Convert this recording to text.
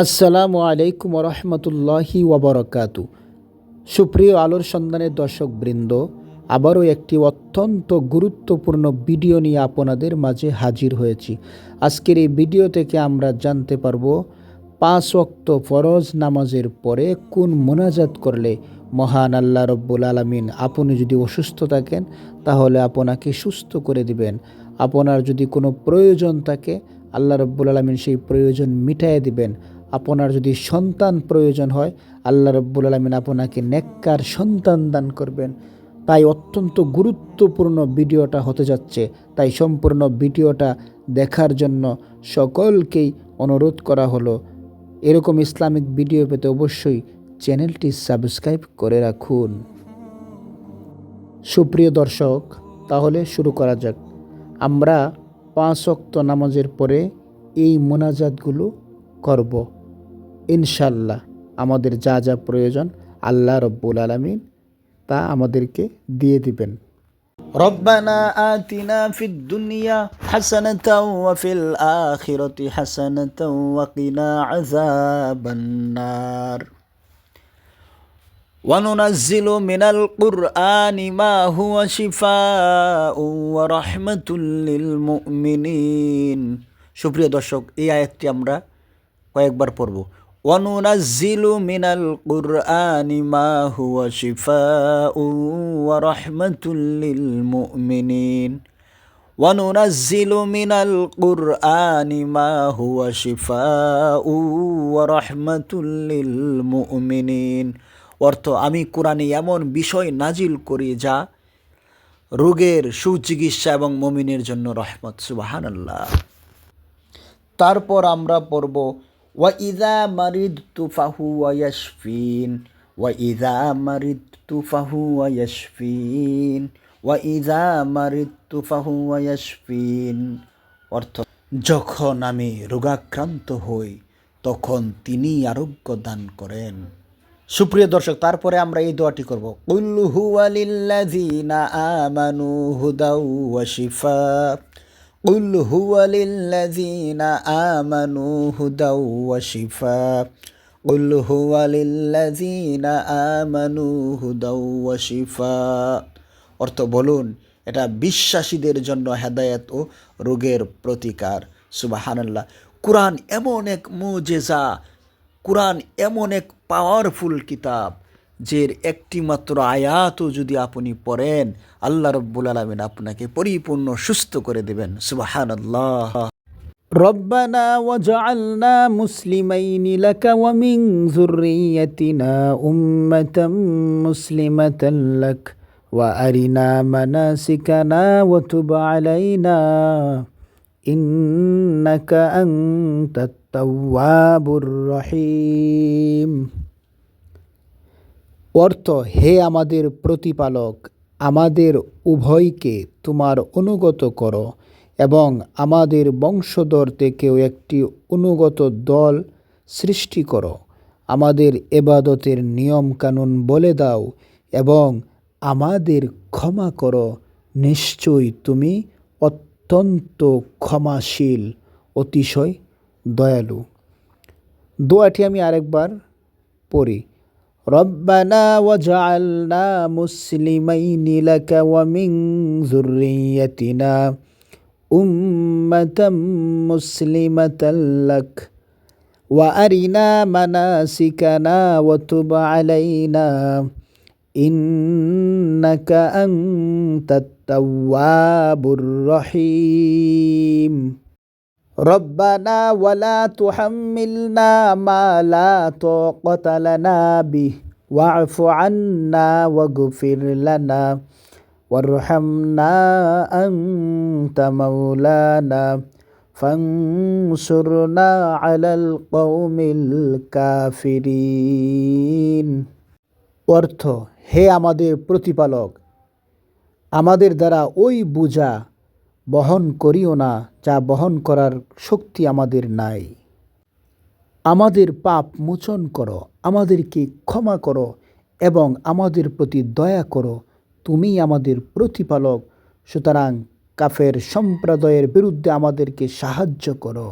আসসালামু আলাইকুম রহমতুল্লাহি ওবরকাতু। সুপ্রিয় আলোর সন্ধানের দর্শকবৃন্দ, আবারও একটি অত্যন্ত গুরুত্বপূর্ণ ভিডিও নিয়ে আপনাদের মাঝে হাজির হয়েছি। আজকের এই ভিডিও থেকে আমরা জানতে পারবো 5 ওয়াক্ত ফরজ নামাজের পরে কোন মোনাজাত করলে মহান আল্লাহ রব্বুল আলামিন, আপনি যদি অসুস্থ থাকেন তাহলে আপনাকে সুস্থ করে দিবেন। আপনার যদি কোনো প্রয়োজন থাকে আল্লাহ রব্বুল আলামিন সেই প্রয়োজন মিটাইয়ে দিবেন। আপনার যদি সন্তান প্রয়োজন হয় আল্লাহ রব্বুল আলামিন আপনাকে নেককার সন্তান দান করবেন। তাই অত্যন্ত গুরুত্বপূর্ণ ভিডিওটা হতে যাচ্ছে। তাই সম্পূর্ণ ভিডিওটা দেখার জন্য সকলকেই অনুরোধ করা হলো। এরকম ইসলামিক ভিডিও পেতে অবশ্যই চ্যানেলটি সাবস্ক্রাইব করে রাখুন। সুপ্রিয় দর্শক, তাহলে শুরু করা যাক। আমরা 5 ওয়াক্ত নামাজের পরে এই মোনাজাতগুলো করব। ইনশাল্লাহ আমাদের যা যা প্রয়োজন আল্লাহ রব্বুল আলামিন তা আমাদেরকে দিয়ে দিবেন। ربنا آتنا في الدنيا حسنة وفي الآخرة حسنة وقنا عذاب النار وننزل من القرآن ما هو شفاء ورحمة للمؤمنين। সুপ্রিয় দর্শক, এই আয়াতটি আমরা কয়েকবার পড়ব। وننزل من القرآن ما هو شفاء ورحمة للمؤمنين وننزل من القرآن ما هو شفاء ورحمة للمؤمنين। অর্থ, আমি কোরআনে এমন বিষয় নাজিল করি যা রোগের সুচিকিৎসা এবং মুমিনের জন্য রহমত। সুবহানাল্লাহ। তারপর আমরা পড়ব وَإِذَا مَرِضْتُ فَهُوَ يَشْفِينِ وَإِذَا مَرِضْتُ فَهُوَ يَشْفِينِ وَإِذَا مَرِضْتُ فَهُوَ يَشْفِينِ। অর্থ, যখন আমি রোগাক্রান্ত হই তখন তিনি আরোগ্য দান করেন। সুপ্রিয় দর্শক, তারপরে আমরা এই দোয়াটি করব। কুল হুয়া লিল্লাযীনা আমানু হুদাও ওয়া শিফা قل هو للذين آمنوا هدى وشفاء قل هو للذين آمنوا هدى وشفاء। অর্থ, বলুন এটা বিশ্বাসীদের জন্য হেদায়েত ও রোগের প্রতিকার। সুবহানাল্লাহ। কুরআন এমন এক মুজিজা, কুরআন এমন এক পাওয়ারফুল কিতাব, যের একটি মাত্র আয়াতও যদি আপনি পড়েন আল্লাহ রব্বুল আলামিন আপনাকে পরিপূর্ণ সুস্থ করে দেবেন। সুবহানাল্লাহ। রব্বানা ওয়াজআলনা মুসলিমাইনি লাকা ওয়া মিন যুররিয়্যাতিনা উম্মাতাম মুসলিমাতান লাক ওয়া আরিনা মানাসিকানা ওয়া তুব আলাইনা ইন্নাকা আনতাত তাওয়াবুর রহিম। অর্থ, হে আমাদের প্রতিপালক, আমাদের উভয়কে তোমার অনুগত করো এবং আমাদের বংশধর থেকেও একটি অনুগত দল সৃষ্টি করো। আমাদের ইবাদতের নিয়ম কানুন বলে দাও এবং আমাদের ক্ষমা করো। নিশ্চয়ই তুমি অত্যন্ত ক্ষমাশীল, অতিশয় দয়ালু। দোয়াটি আমি আরেকবার পড়ি। রব্বানা ওয়াজআলনা মুসলিমাইনি লাকা ওয়া মিন যুররিয়্যাতিনা উম্মাতাম মুসলিমাতান লাক ওয়া আরিনা মানাসিকানা ওয়া তুব আলাইনা ইন্নাকা আনতাত তাওয়াবুর রহিম। রব্বানা ওয়ালা তুহাম্মিলনা মা লা তাকাতা লানা বিহি ওয়া'ফু আন্না ওয়াগফির লানা ওয়ারহামনা আনতা মাওলানা ফানসুরনা আলাল কওমিল কাফিরিন। অর্থ, হে আমাদের প্রতিপালক, আমাদের দ্বারা ওই বোঝা বহন করিও না যা বহন করার শক্তি আমাদের নাই। আমাদের পাপ মোচন করো, আমাদেরকে ক্ষমা করো এবং আমাদের প্রতি দয়া করো। তুমি আমাদের প্রতিপালক, সুতরাং কাফের সম্প্রদায়ের বিরুদ্ধে আমাদেরকে সাহায্য করো।